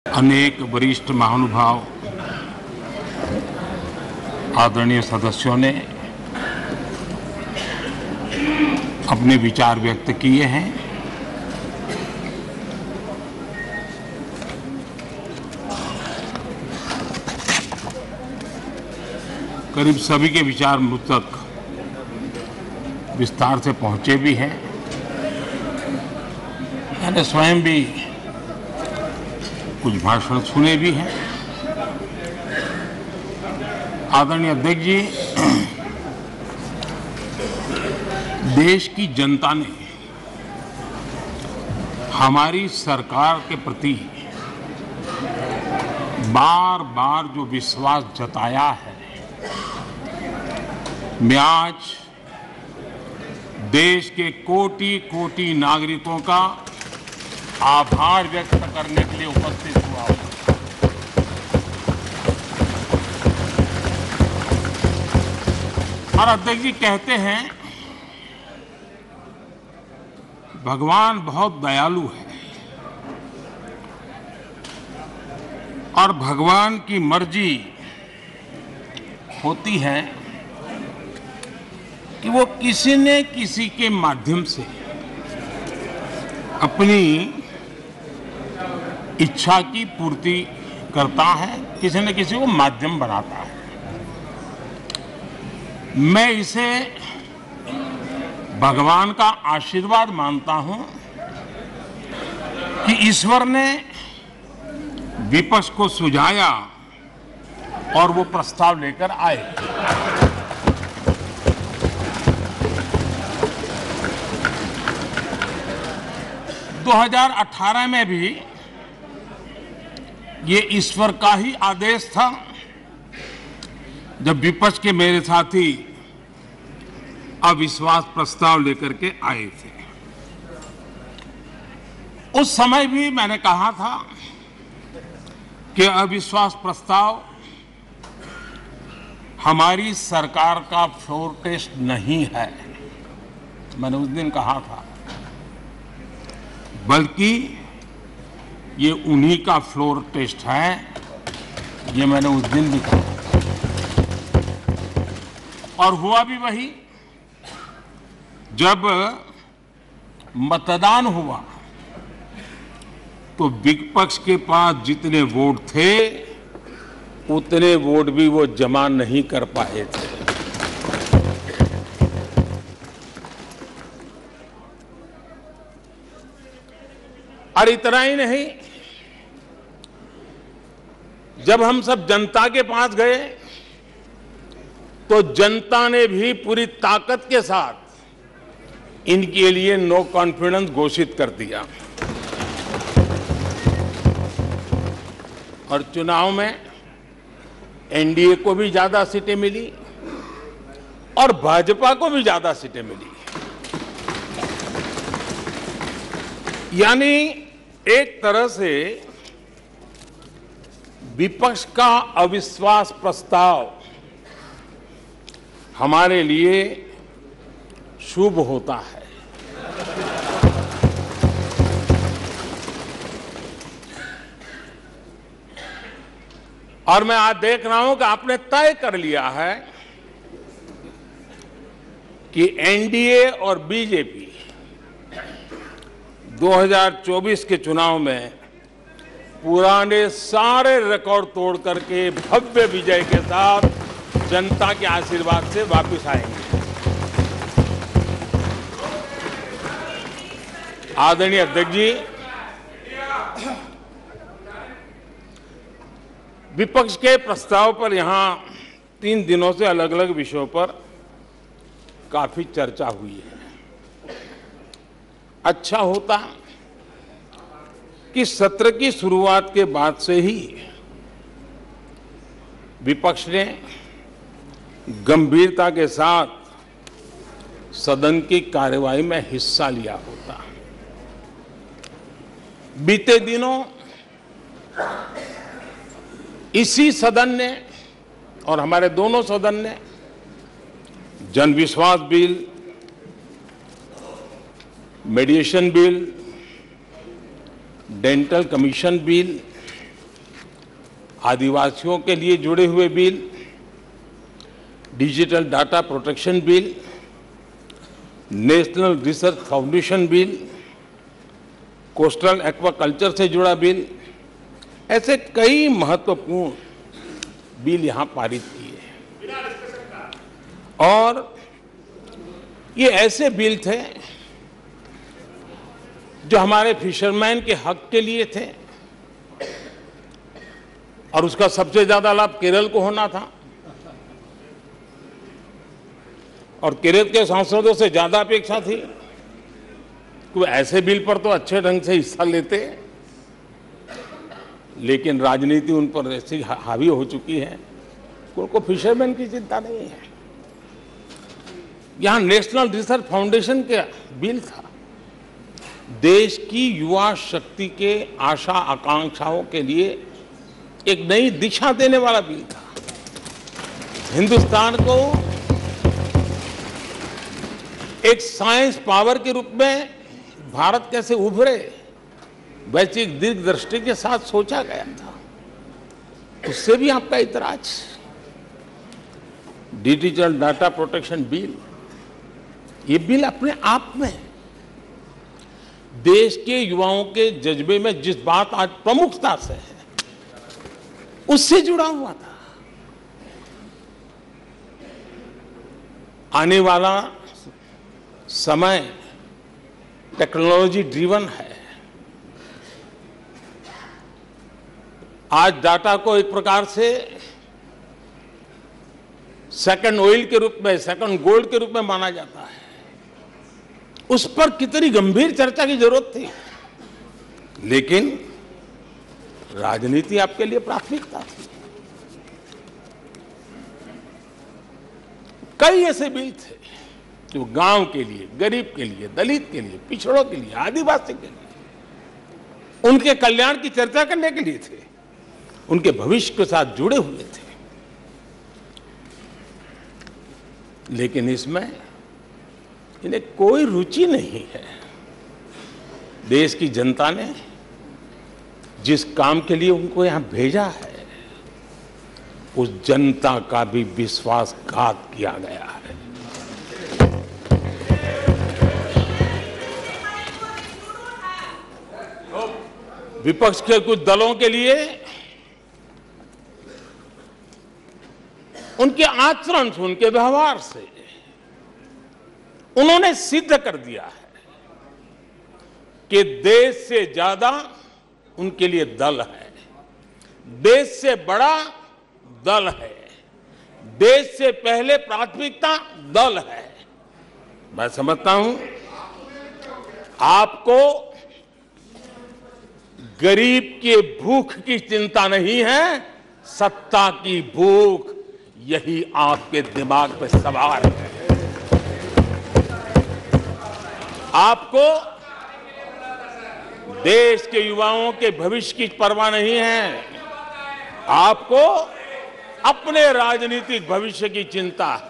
अनेक वरिष्ठ महानुभाव आदरणीय सदस्यों ने अपने विचार व्यक्त किए हैं। करीब सभी के विचार मुझ तक विस्तार से पहुंचे भी हैं। मैंने स्वयं भी कुछ भाषण सुने भी हैं। आदरणीय अध्यक्ष जी, देश की जनता ने हमारी सरकार के प्रति बार बार जो विश्वास जताया है, मैं आज देश के कोटि कोटि नागरिकों का आभार व्यक्त करने के लिए उपस्थित हुआ हूं। और अध्यक्ष जी कहते हैं भगवान बहुत दयालु है और भगवान की मर्जी होती है कि वो किसी न किसी के माध्यम से अपनी इच्छा की पूर्ति करता है, किसी न किसी को माध्यम बनाता है। मैं इसे भगवान का आशीर्वाद मानता हूं कि ईश्वर ने विपक्ष को सुझाया और वो प्रस्ताव लेकर आए। दो 2018 में भी ये ईश्वर का ही आदेश था, जब विपक्ष के मेरे साथी अविश्वास प्रस्ताव लेकर के आए थे। उस समय भी मैंने कहा था कि अविश्वास प्रस्ताव हमारी सरकार का फ्लोर टेस्ट नहीं है। मैंने उस दिन कहा था, बल्कि ये उन्हीं का फ्लोर टेस्ट है। ये मैंने उस दिन भी कहा और हुआ भी वही। जब मतदान हुआ तो विपक्ष के पास जितने वोट थे उतने वोट भी वो जमा नहीं कर पाए थे। और इतना ही नहीं, जब हम सब जनता के पास गए तो जनता ने भी पूरी ताकत के साथ इनके लिए नो कॉन्फिडेंस घोषित कर दिया। और चुनाव में एनडीए को भी ज्यादा सीटें मिली और भाजपा को भी ज्यादा सीटें मिली। यानी एक तरह से विपक्ष का अविश्वास प्रस्ताव हमारे लिए शुभ होता है। और मैं आज देख रहा हूं कि आपने तय कर लिया है कि एनडीए और बीजेपी 2024 के चुनाव में पुराने सारे रिकॉर्ड तोड़ करके भव्य विजय के साथ जनता के आशीर्वाद से वापस आएंगे। आदरणीय अध्यक्ष जी, विपक्ष के प्रस्ताव पर यहां 3 दिनों से अलग अलग विषयों पर काफी चर्चा हुई है। अच्छा होता कि सत्र की शुरुआत के बाद से ही विपक्ष ने गंभीरता के साथ सदन की कार्यवाही में हिस्सा लिया होता। बीते दिनों इसी सदन ने और हमारे दोनों सदन ने जनविश्वास bill, mediation bill, dental commission bill आदिवासियों के लिए जुड़े हुए bill, digital data protection bill, national research foundation bill, coastal aquaculture से जुड़ा बिल, ऐसे कई महत्वपूर्ण बिल यहां पारित किए। और ये ऐसे बिल थे जो हमारे फिशरमैन के हक के लिए थे, और उसका सबसे ज्यादा लाभ केरल को होना था। और केरल के सांसदों से ज्यादा अपेक्षा थी कि ऐसे बिल पर तो अच्छे ढंग से हिस्सा लेते, लेकिन राजनीति उन पर ऐसी हावी हो चुकी है कि उनको फिशरमैन की चिंता नहीं है। यहां नेशनल रिसर्च फाउंडेशन का बिल था, देश की युवा शक्ति के आशा आकांक्षाओं के लिए एक नई दिशा देने वाला बिल था। हिंदुस्तान को एक साइंस पावर के रूप में भारत कैसे उभरे, वैश्विक दीर्घदृष्टि के साथ सोचा गया था। उससे भी आपका इतराज। डिजिटल डाटा प्रोटेक्शन बिल, ये बिल अपने आप में देश के युवाओं के जज्बे में जिस बात आज प्रमुखता से है, उससे जुड़ा हुआ था। आने वाला समय टेक्नोलॉजी ड्रिवन है। आज डाटा को एक प्रकार से सेकंड ऑयल के रूप में, सेकंड गोल्ड के रूप में माना जाता है। उस पर कितनी गंभीर चर्चा की जरूरत थी, लेकिन राजनीति आपके लिए प्राथमिकता थी। कई ऐसे बिल थे जो गांव के लिए, गरीब के लिए, दलित के लिए, पिछड़ों के लिए, आदिवासी के लिए, उनके कल्याण की चर्चा करने के लिए थे, उनके भविष्य के साथ जुड़े हुए थे। लेकिन इसमें इन्हें कोई रुचि नहीं है। देश की जनता ने जिस काम के लिए उनको यहां भेजा है, उस जनता का भी विश्वासघात किया गया है। विपक्ष के कुछ दलों के लिए उनके आचरण से, उनके व्यवहार से उन्होंने सिद्ध कर दिया है कि देश से ज्यादा उनके लिए दल है, देश से बड़ा दल है, देश से पहले प्राथमिकता दल है। मैं समझता हूं आपको गरीब के भूख की चिंता नहीं है, सत्ता की भूख, यही आपके दिमाग पे सवार है। आपको देश के युवाओं के भविष्य की परवाह नहीं है, आपको अपने राजनीतिक भविष्य की चिंता है।